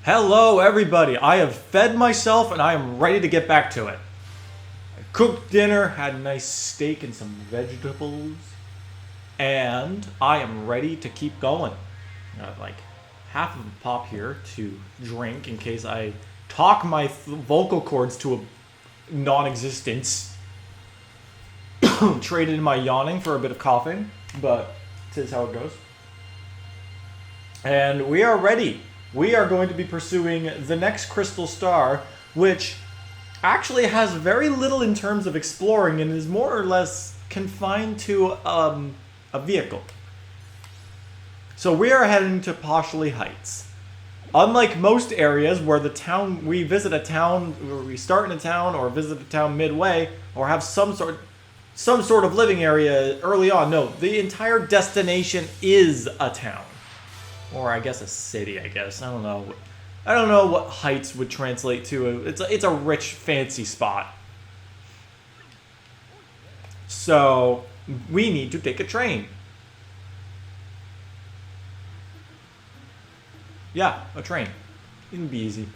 Hello, everybody. I have fed myself and I am ready to get back to it. I cooked dinner, had a nice steak and some vegetables, and I am ready to keep going. I have like half of a pop here to drink in case I talk my vocal cords to a non-existence. Traded in my yawning for a bit of coughing, but this is how it goes. And we are ready. We are going to be pursuing the next crystal star, which actually has very little in terms of exploring and is more or less confined to a vehicle. So we are heading to Poshley Heights. Unlike most areas where we visit a town, where we start in a town or visit a town midway, or have some sort of living area early on. No, the entire destination is a town. Or I guess a city, I guess. I don't know what Heights would translate to. It's a rich, fancy spot. So, we need to take a train. Yeah, a train. It'll be easy.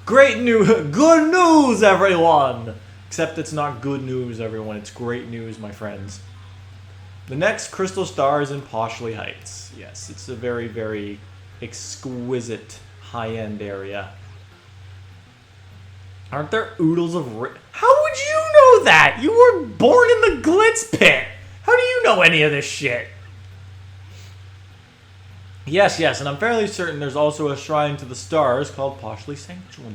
Good news, everyone! Except it's not good news, everyone. It's great news, my friends. The next crystal star is in Poshley Heights. Yes, it's a very, very exquisite high-end area. Aren't there oodles of... How would you know that? You were born in the Glitz Pit. How do you know any of this shit? Yes, and I'm fairly certain there's also a shrine to the stars called Poshley Sanctuary.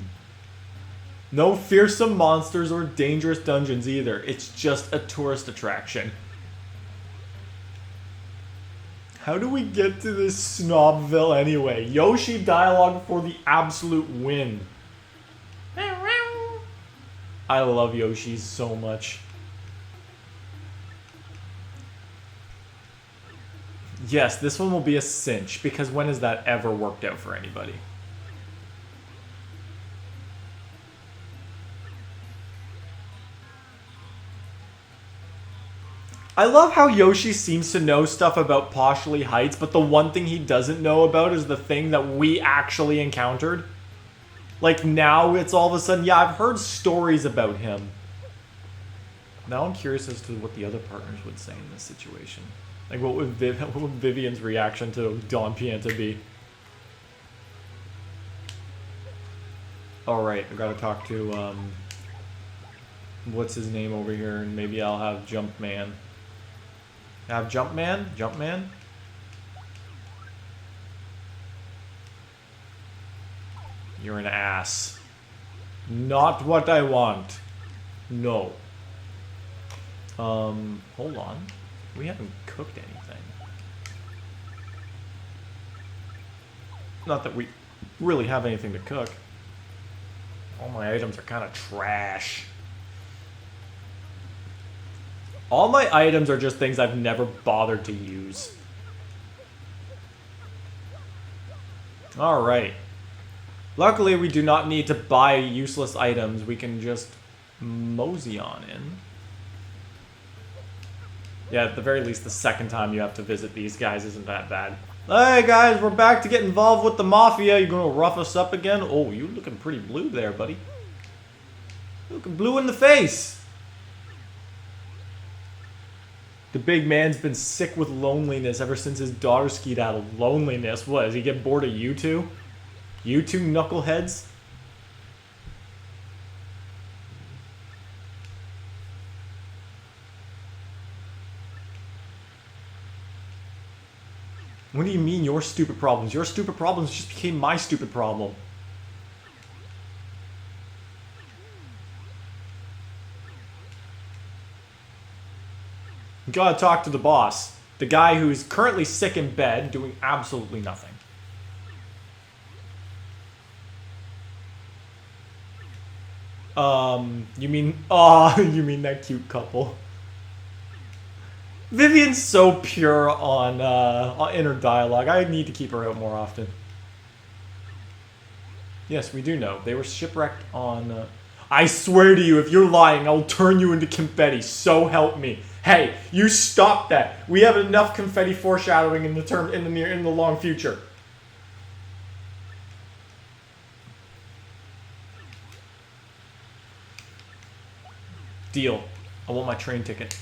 No fearsome monsters or dangerous dungeons either. It's just a tourist attraction. How do we get to this Snobville anyway? Yoshi dialogue for the absolute win. I love Yoshi so much. Yes, this one will be a cinch, because when has that ever worked out for anybody? I love how Yoshi seems to know stuff about Poshley Heights, but the one thing he doesn't know about is the thing that we actually encountered. Like, now it's all of a sudden, yeah, I've heard stories about him. Now I'm curious as to what the other partners would say in this situation. Like, what would Vivian's reaction to Don Pianta be? Alright, I gotta talk to, what's his name over here, and maybe I'll have Jumpman. Have Jumpman? Jumpman? You're an ass. Not what I want. No. Hold on. We haven't cooked anything. Not that we really have anything to cook. All my items are kind of trash. All my items are just things I've never bothered to use. Alright. Luckily, we do not need to buy useless items. We can just mosey on in. Yeah, at the very least, the second time you have to visit these guys isn't that bad. Hey guys, we're back to get involved with the Mafia. You gonna rough us up again? Oh, you're looking pretty blue there, buddy. You're looking blue in the face. The big man's been sick with loneliness ever since his daughter skied out of loneliness. What, does he get bored of you two? You two knuckleheads? What do you mean your stupid problems? Your stupid problems just became my stupid problem. You gotta talk to the boss. The guy who's currently sick in bed, doing absolutely nothing. You mean that cute couple. Vivian's so pure on inner dialogue. I need to keep her out more often. Yes, we do know. They were shipwrecked on... I swear to you, if you're lying, I'll turn you into confetti. So help me. Hey, you stop that. We have enough confetti foreshadowing in the long future. Deal. I want my train ticket.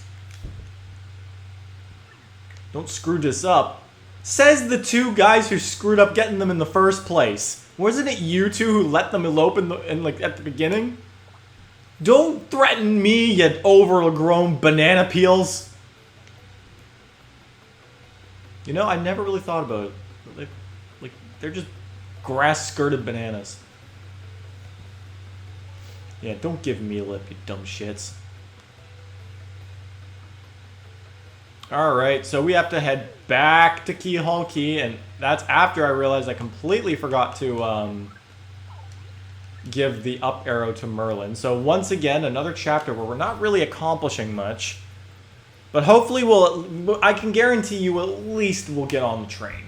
Don't screw this up. Says the two guys who screwed up getting them in the first place. Wasn't it you two who let them elope like at the beginning? Don't threaten me, you overgrown banana peels. You know, I never really thought about it. Like they're just grass-skirted bananas. Yeah, don't give me a lip, you dumb shits. Alright, so we have to head back to Keelhaul Key, and that's after I realized I completely forgot to give the up arrow to Merlin. So once again, another chapter where we're not really accomplishing much. But hopefully I can guarantee you at least we'll get on the train.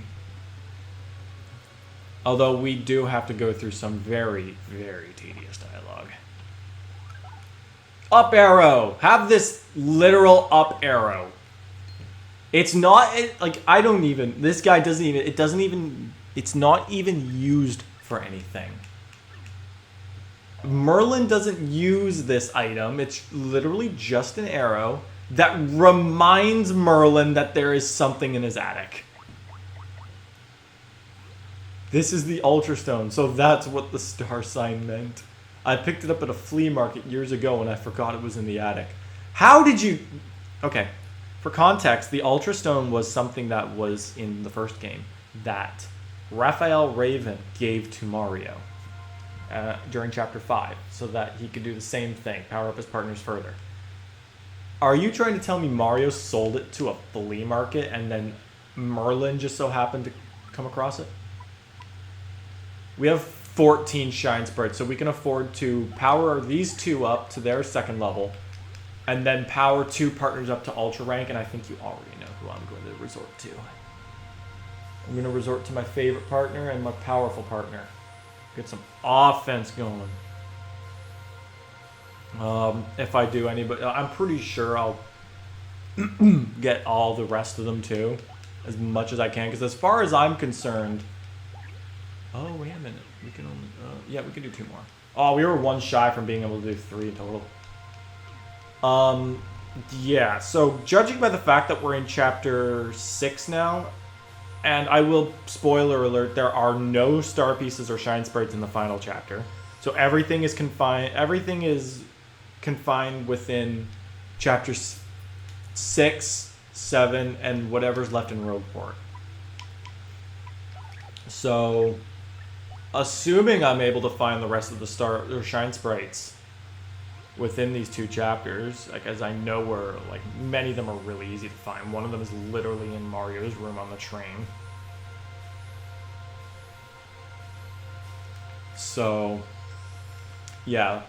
Although we do have to go through some very, very tedious dialogue. Up arrow! Have this literal up arrow. It's not, like, I don't even, this guy doesn't even, it's not even used for anything. Merlin doesn't use this item. It's literally just an arrow that reminds Merlin that there is something in his attic. This is the Ultra Stone, so that's what the star sign meant. I picked it up at a flea market years ago and I forgot it was in the attic. How did you... Okay, for context, the Ultra Stone was something that was in the first game that Raphael Raven gave to Mario during Chapter 5 so that he could do the same thing, power up his partners further. Are you trying to tell me Mario sold it to a flea market and then Merlin just so happened to come across it? We have 14 Shine Sprites, so we can afford to power these two up to their second level and then power two partners up to Ultra Rank, and I think you already know who I'm going to resort to. I'm going to resort to my favorite partner and my powerful partner. Get some offense going. If I do anybody, I'm pretty sure I'll get all the rest of them too, as much as I can. Because as far as I'm concerned, oh wait a minute, we can only, yeah, we can do 2 more. Oh, we were 1 shy from being able to do 3 in total. Yeah. So judging by the fact that we're in chapter 6 now, and I will spoiler alert, there are no star pieces or shine sprites in the final chapter. So everything is confined. Everything is confined within chapters 6, 7, and whatever's left in Rogueport. So, assuming I'm able to find the rest of the star or shine sprites within these 2 chapters, like, as I know where, like, many of them are really easy to find. One of them is literally in Mario's room on the train. So, yeah.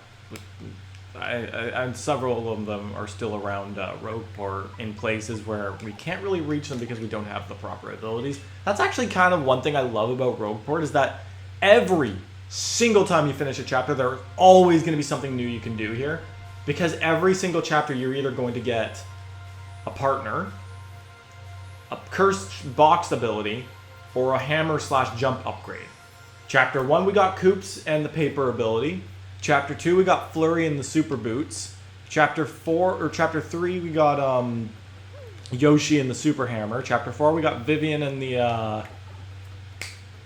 And several of them are still around Rogueport in places where we can't really reach them because we don't have the proper abilities. That's actually kind of one thing I love about Rogueport, is that every single time you finish a chapter, there's always going to be something new you can do here. Because every single chapter, you're either going to get a partner, a cursed box ability, or a hammer/jump upgrade. Chapter 1, we got Coops and the paper ability. Chapter 2, we got Flurry and the super boots. Chapter 3, we got Yoshi and the super hammer. Chapter 4, we got Vivian and the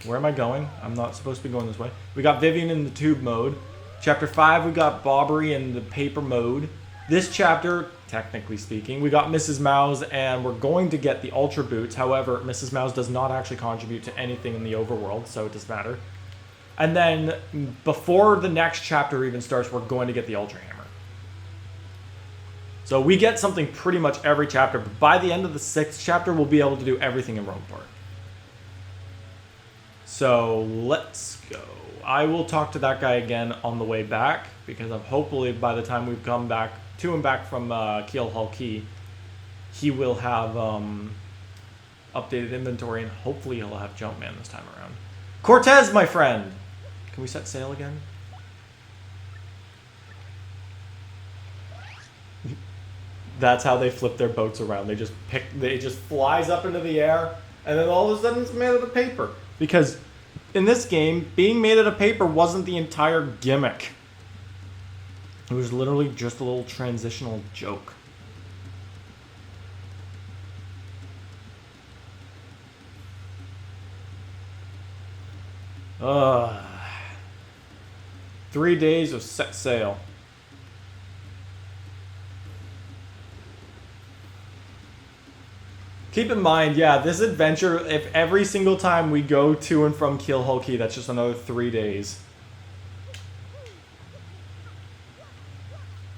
where am I going? I'm not supposed to be going this way. We got Vivian in the tube mode. Chapter 5, we got Bobbery in the paper mode. This chapter, technically speaking, we got Mrs. Mouse, and we're going to get the Ultra Boots. However, Mrs. Mouse does not actually contribute to anything in the overworld, so it doesn't matter. And then, before the next chapter even starts, we're going to get the Ultra Hammer. So we get something pretty much every chapter, but by the end of the 6th chapter, we'll be able to do everything in Rogueport. So, let's go. I will talk to that guy again on the way back, because hopefully by the time we've come back to him back from Keelhaul Key, he will have updated inventory, and hopefully he'll have Jumpman this time around. Cortez, my friend! Can we set sail again? That's how they flip their boats around. They just flies up into the air, and then all of a sudden it's made out of paper. Because in this game, being made out of paper wasn't the entire gimmick. It was literally just a little transitional joke. Ugh. 3 days of set sail. Keep in mind, yeah, this adventure, if every single time we go to and from Keelhaul Key, that's just another 3 days.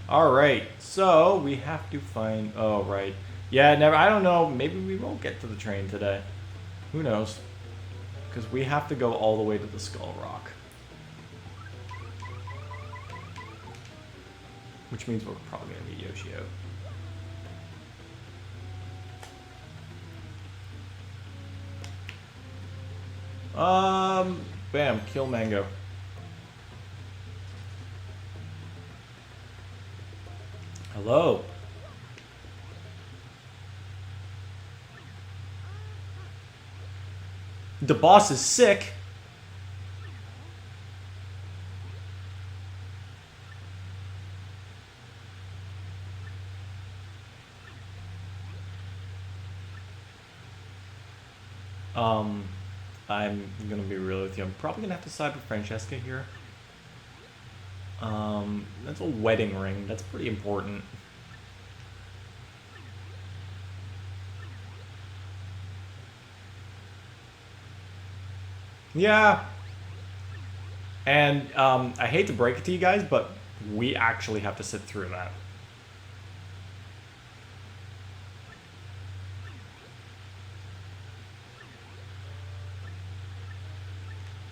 Alright, so we have to find... Oh, right. Yeah, never. I don't know. Maybe we won't get to the train today. Who knows? Because we have to go all the way to the Skull Rock. Which means we're probably going to be Yoshito. Bam, kill Mango. Hello. The boss is sick. I'm gonna be real with you. I'm probably gonna have to side with Francesca here. That's a wedding ring. That's pretty important. Yeah. And I hate to break it to you guys, but we actually have to sit through that.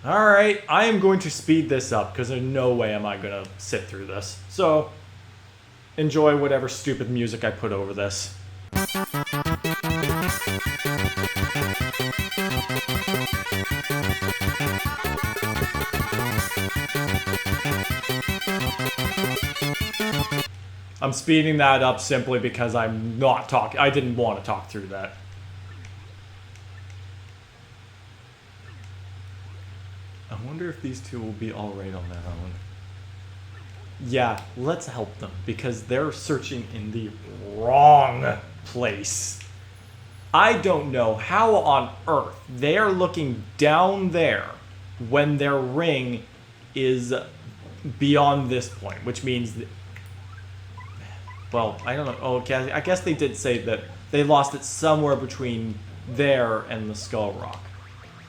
Alright, I am going to speed this up because there's no way am I going to sit through this. So, enjoy whatever stupid music I put over this. I'm speeding that up simply because I'm not talking. I didn't want to talk through that. I wonder if these two will be alright on their own. Yeah, let's help them because they're searching in the wrong place. I don't know how on earth they are looking down there when their ring is beyond this point, which means... Well, I don't know. Oh, okay, I guess they did say that they lost it somewhere between there and the Skull Rock.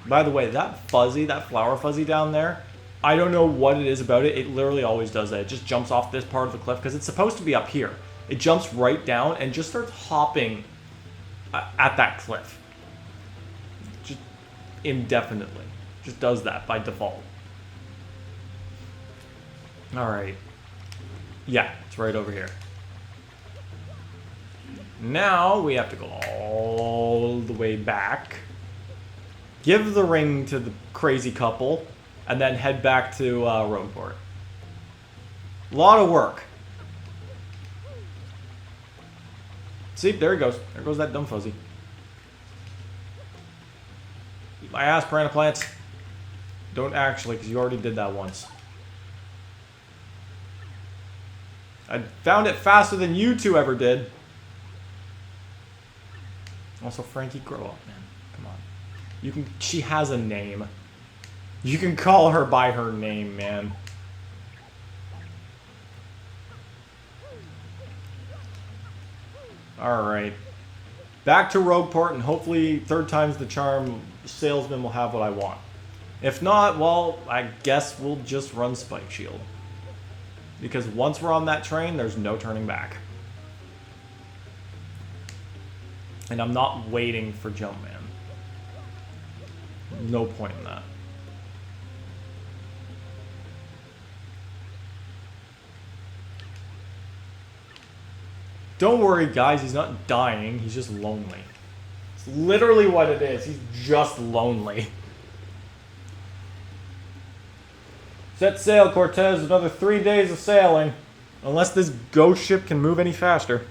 By the way, that fuzzy, that flower fuzzy down there, I don't know what it is about it. It literally always does that. It just jumps off this part of the cliff because it's supposed to be up here. It jumps right down and just starts hopping at that cliff. Just indefinitely. Just does that by default. Alright. Yeah, it's right over here. Now we have to go all the way back. Give the ring to the crazy couple. And then head back to Rogueport. A lot of work. See, there he goes. There goes that dumb fuzzy. Eat my ass, piranha plants. Don't actually, because you already did that once. I found it faster than you two ever did. Also, Frankie, grow up, man. Come on. You can. She has a name. You can call her by her name, man. Alright. Back to Rogueport, and hopefully, third time's the charm, salesman will have what I want. If not, well, I guess we'll just run Spike Shield. Because once we're on that train, there's no turning back. And I'm not waiting for Jumpman. No point in that. Don't worry, guys. He's not dying. He's just lonely. It's literally what it is. He's just lonely. Set sail, Cortez. Another 3 days of sailing. Unless this ghost ship can move any faster.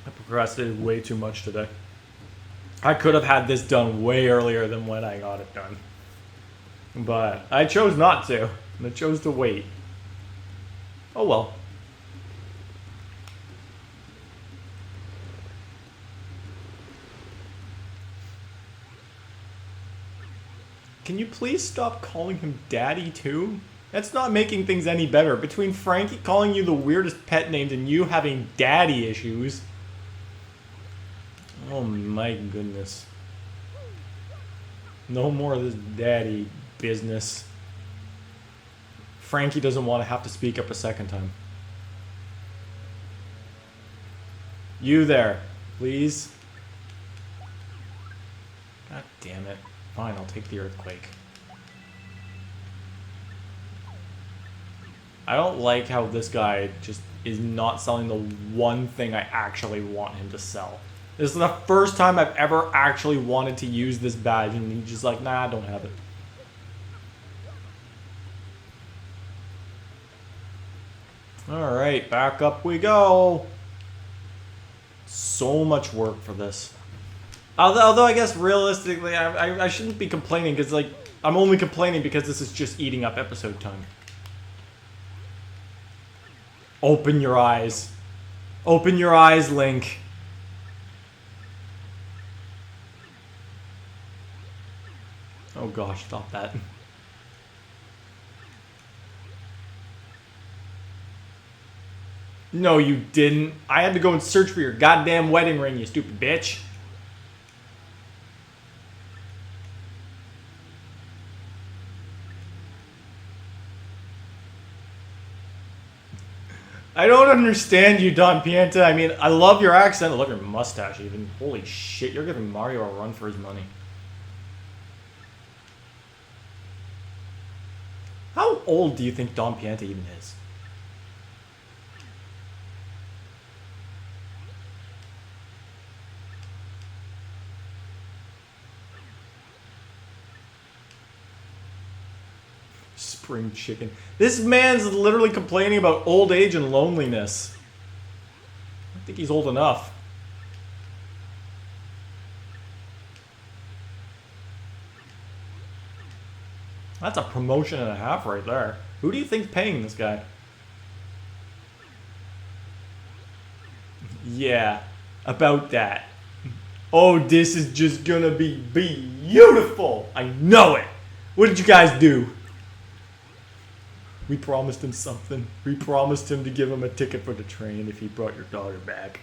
I procrastinated way too much today. I could have had this done way earlier than when I got it done. But I chose not to. I chose to wait. Oh well. Can you please stop calling him Daddy too? That's not making things any better. Between Frankie calling you the weirdest pet names and you having daddy issues. Oh my goodness. No more of this daddy business. Frankie doesn't want to have to speak up a second time. You there, please. God damn it. Fine, I'll take the earthquake. I don't like how this guy just is not selling the one thing I actually want him to sell. This is the first time I've ever actually wanted to use this badge, and he's just like, nah, I don't have it. Alright, back up we go. So much work for this. Although I guess realistically, I shouldn't be complaining, because like, I'm only complaining because this is just eating up episode time. Open your eyes. Open your eyes, Link. Oh gosh, stop that. No, you didn't. I had to go and search for your goddamn wedding ring, you stupid bitch. I don't understand you, Don Pianta. I mean, I love your accent. Look at your mustache even. Holy shit, you're giving Mario a run for his money. How old do you think Don Pianta even is? Spring chicken. This man's literally complaining about old age and loneliness. I think he's old enough. That's a promotion and a half right there. Who do you think's paying this guy? Yeah, about that. Oh, this is just gonna be beautiful. I know it. What did you guys do? We promised him something. We promised him to give him a ticket for the train if he brought your daughter back.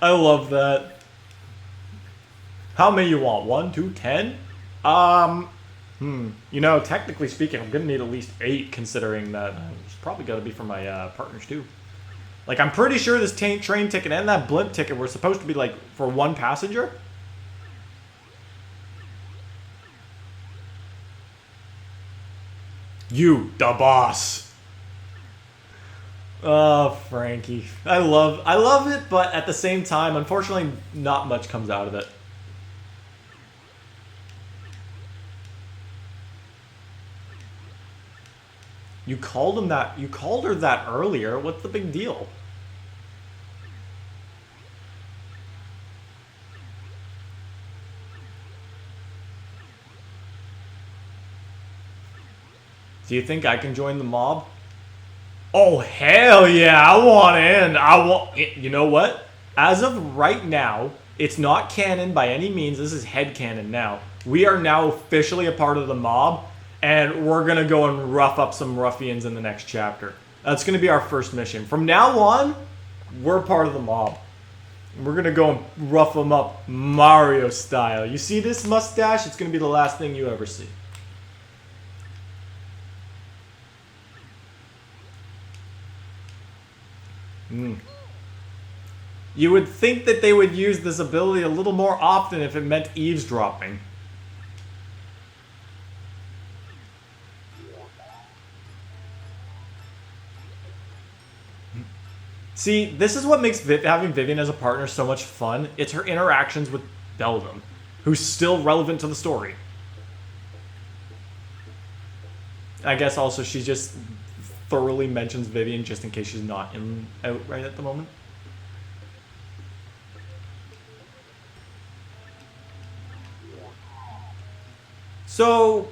I love that. How many you want? 1, 2, 10? You know, technically speaking, I'm gonna need at least 8, considering that it's probably gotta be for my partners too. Like, I'm pretty sure this train ticket and that blimp ticket were supposed to be like for one passenger. You, the boss. Oh, Frankie. I love it, but at the same time, unfortunately, not much comes out of it. You called him that. You called her that earlier. What's the big deal? Do you think I can join the mob? Oh, hell yeah, I want in. You know what? As of right now, it's not canon by any means. This is headcanon now. We are now officially a part of the mob, and we're going to go and rough up some ruffians in the next chapter. That's going to be our first mission. From now on, we're part of the mob. We're going to go and rough them up Mario style. You see this mustache? It's going to be the last thing you ever see. You would think that they would use this ability a little more often if it meant eavesdropping. See, this is what makes having Vivian as a partner so much fun. It's her interactions with Beldum, who's still relevant to the story. I guess also she just thoroughly mentions Vivian just in case she's not out right at the moment. So,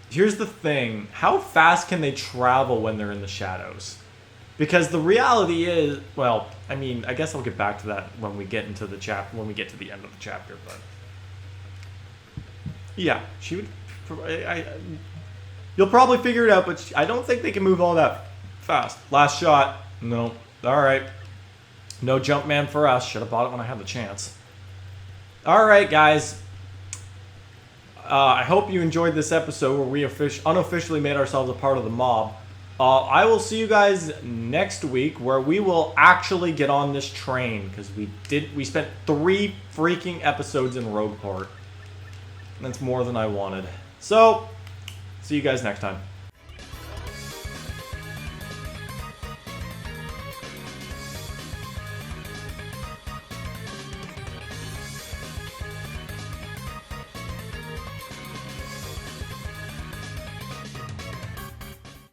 here's the thing. How fast can they travel when they're in the shadows? Because the reality is, well, I mean, I guess I'll get back to that when we get into the when we get to the end of the chapter, but yeah, she would. You'll probably figure it out, but I don't think they can move all that fast. Last shot, no. All right, no jump man for us. Should have bought it when I had the chance. All right, guys. I hope you enjoyed this episode where we unofficially made ourselves a part of the mob. I will see you guys next week where we will actually get on this train because we spent 3 freaking episodes in Rogueport. That's more than I wanted. So, see you guys next time.